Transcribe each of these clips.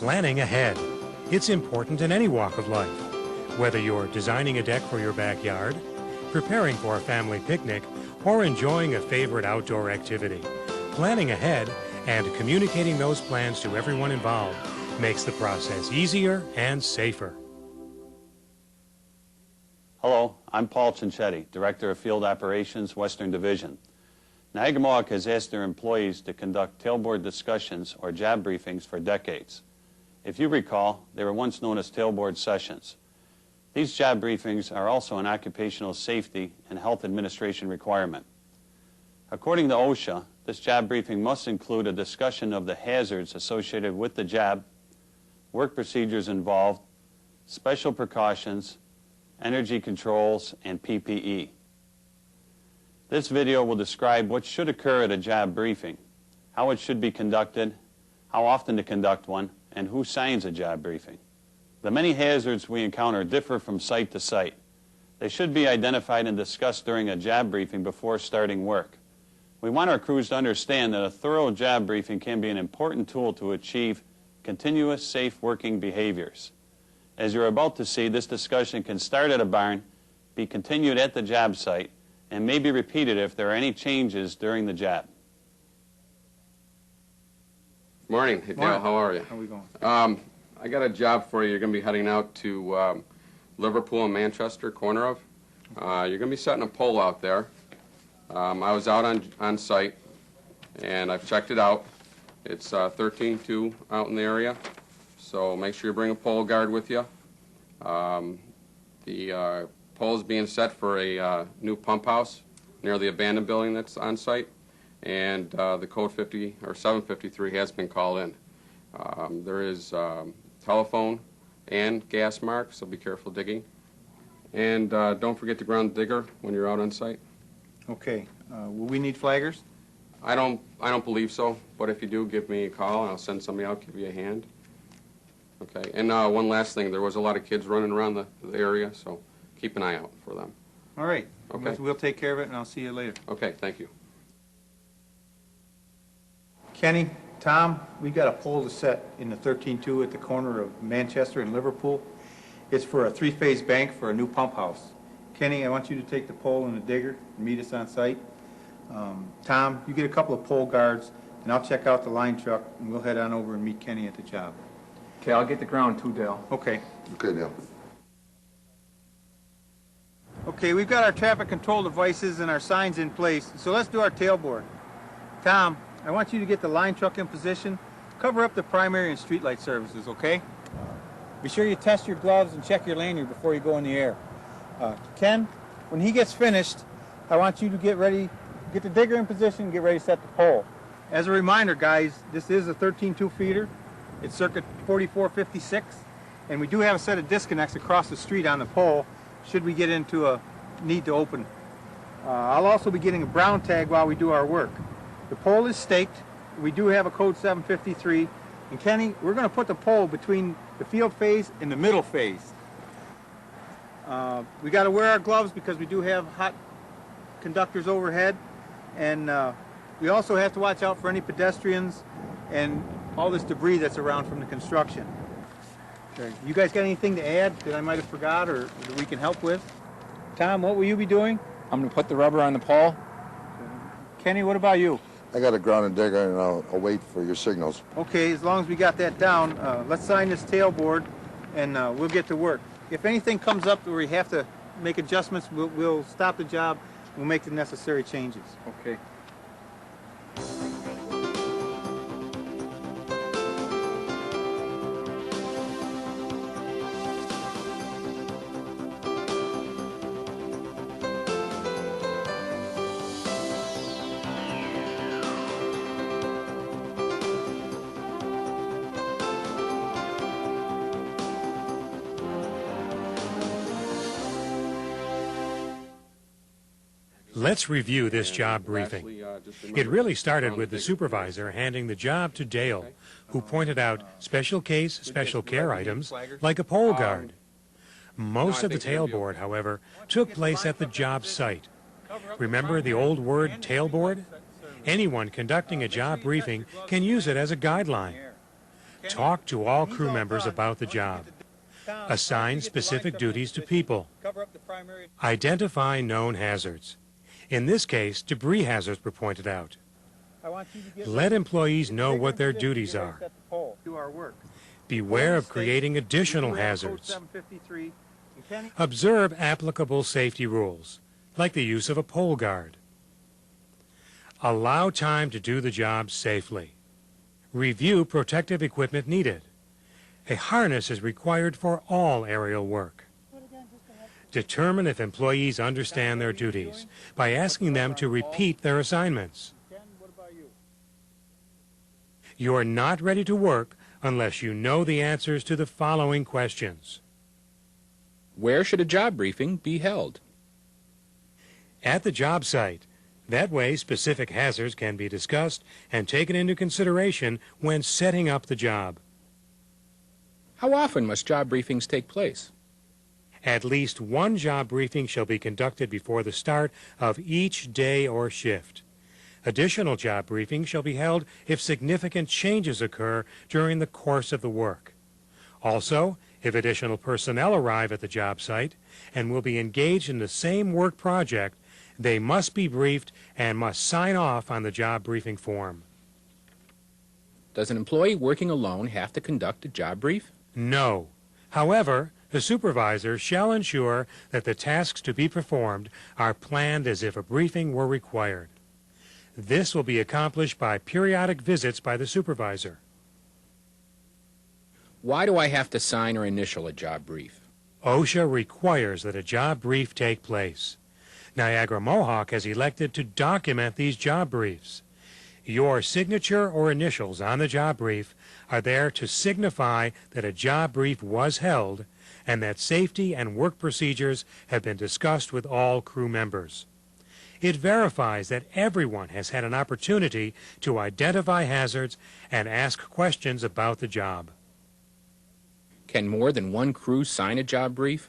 Planning ahead. It's important in any walk of life. Whether you're designing a deck for your backyard, preparing for a family picnic, or enjoying a favorite outdoor activity, planning ahead and communicating those plans to everyone involved makes the process easier and safer. Hello, I'm Paul Cinchetti, Director of Field Operations, Western Division. Niagara Mohawk has asked their employees to conduct tailboard discussions or job briefings for decades. If you recall, they were once known as tailboard sessions. These job briefings are also an occupational safety and health administration requirement. According to OSHA, this job briefing must include a discussion of the hazards associated with the job, work procedures involved, special precautions, energy controls, and PPE. This video will describe what should occur at a job briefing, how it should be conducted, how often to conduct one, and who signs a job briefing. The many hazards we encounter differ from site to site. They should be identified and discussed during a job briefing before starting work. We want our crews to understand that a thorough job briefing can be an important tool to achieve continuous safe working behaviors. As you're about to see, this discussion can start at a barn, be continued at the job site, and may be repeated if there are any changes during the job. Morning. Hey, Dale, how are you? How are we going? I got a job for you. You're going to be heading out to Liverpool and Manchester, corner of. You're going to be setting a pole out there. I was out on site, and I've checked it out. It's 13.2 out in the area. So make sure you bring a pole guard with you. The pole is being set for a new pump house near the abandoned building that's on site, and the code 50 or 753 has been called in. There is telephone and gas marks, so be careful digging. And don't forget to ground the digger when you're out on site. Okay. Will we need flaggers? I don't believe so, but if you do, give me a call and I'll send somebody out, give you a hand. Okay, and one last thing, there was a lot of kids running around the area, so keep an eye out for them. All right. Okay. We'll take care of it, and I'll see you later. Okay, thank you. Kenny, Tom, we got a pole to set in the 13.2 at the corner of Manchester and Liverpool. It's for a three-phase bank for a new pump house. Kenny, I want you to take the pole and the digger and meet us on site. Tom, you get a couple of pole guards, and I'll check out the line truck, and we'll head on over and meet Kenny at the job. Okay, I'll get the ground too, Dale. Okay. Okay, Dale. Okay, we've got our traffic control devices and our signs in place, so let's do our tailboard. Tom, I want you to get the line truck in position. Cover up the primary and streetlight services, okay? Be sure you test your gloves and check your lanyard before you go in the air. Ken, when he gets finished, I want you to get ready, get the digger in position, and get ready to set the pole. As a reminder, guys, this is a 13.2 feeder. It's circuit 4456, and we do have a set of disconnects across the street on the pole should we get into a need to open. I'll also be getting a brown tag while we do our work. The pole is staked. We do have a code 753, and Kenny, we're going to put the pole between the field phase and the middle phase. We got to wear our gloves because we do have hot conductors overhead, and we also have to watch out for any pedestrians and all this debris that's around from the construction. Okay. You guys got anything to add that I might have forgot or that we can help with? Tom, what will you be doing? I'm going to put the rubber on the pole. Kenny, what about you? I got a ground and digger, and I'll wait for your signals. Okay, as long as we got that down, let's sign this tailboard, and we'll get to work. If anything comes up where we have to make adjustments, we'll stop the job. We'll make the necessary changes. Okay. Let's review this job briefing. It really started with the supervisor handing the job to Dale, who pointed out special case, special care items like a pole guard. Most of the tailboard, however, took place at the job site. Remember the old word tailboard? Anyone conducting a job briefing can use it as a guideline. Talk to all crew members about the job. Assign specific duties to people. Identify known hazards. In this case, debris hazards were pointed out. Let employees know what their duties are. Beware of creating additional hazards. Observe applicable safety rules, like the use of a pole guard. Allow time to do the job safely. Review protective equipment needed. A harness is required for all aerial work. Determine if employees understand their duties by asking them to repeat their assignments. You are not ready to work unless you know the answers to the following questions. Where should a job briefing be held? At the job site. That way, specific hazards can be discussed and taken into consideration when setting up the job. How often must job briefings take place? At least one job briefing shall be conducted before the start of each day or shift. Additional job briefings shall be held if significant changes occur during the course of the work. Also, if additional personnel arrive at the job site and will be engaged in the same work project, they must be briefed and must sign off on the job briefing form. Does an employee working alone have to conduct a job brief? No. However, the supervisor shall ensure that the tasks to be performed are planned as if a briefing were required. This will be accomplished by periodic visits by the supervisor. Why do I have to sign or initial a job brief? OSHA requires that a job brief take place. Niagara-Mohawk has elected to document these job briefs. Your signature or initials on the job brief are there to signify that a job brief was held and that safety and work procedures have been discussed with all crew members. It verifies that everyone has had an opportunity to identify hazards and ask questions about the job. Can more than one crew sign a job brief?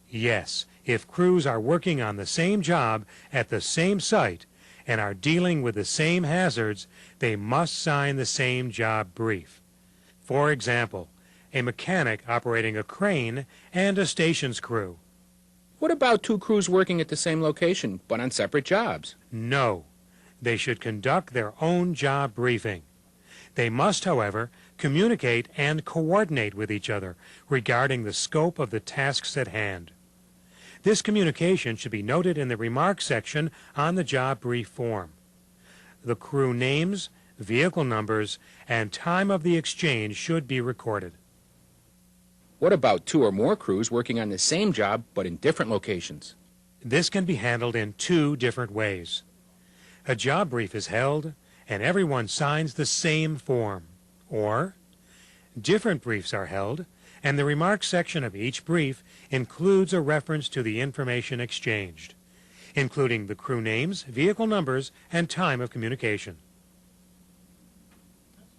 Yes, if crews are working on the same job at the same site and are dealing with the same hazards, they must sign the same job brief. For example, a mechanic operating a crane and a stations crew. What about two crews working at the same location but on separate jobs? No, they should conduct their own job briefing. They must, however, communicate and coordinate with each other regarding the scope of the tasks at hand. This communication should be noted in the remarks section on the job brief form. The crew names, vehicle numbers, and time of the exchange should be recorded. What about two or more crews working on the same job but in different locations? This can be handled in two different ways. A job brief is held and everyone signs the same form. Or, different briefs are held and the remarks section of each brief includes a reference to the information exchanged, including the crew names, vehicle numbers, and time of communication.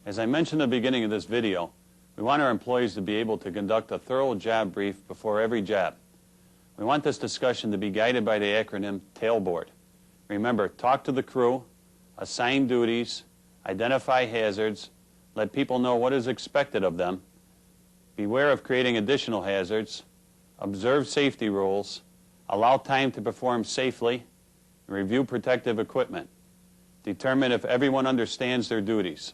As I mentioned at the beginning of this video, we want our employees to be able to conduct a thorough job brief before every job. We want this discussion to be guided by the acronym tailboard. Remember, talk to the crew, assign duties, identify hazards, let people know what is expected of them, beware of creating additional hazards, observe safety rules, allow time to perform safely, and review protective equipment. Determine if everyone understands their duties.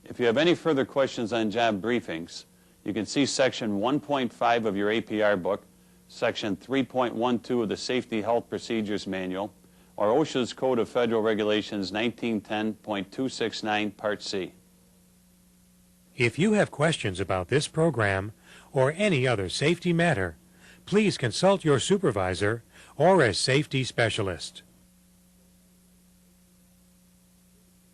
If you have any further questions on job briefings, you can see Section 1.5 of your APR book, Section 3.12 of the Safety Health Procedures Manual, or OSHA's Code of Federal Regulations 1910.269, Part C. If you have questions about this program or any other safety matter, please consult your supervisor or a safety specialist.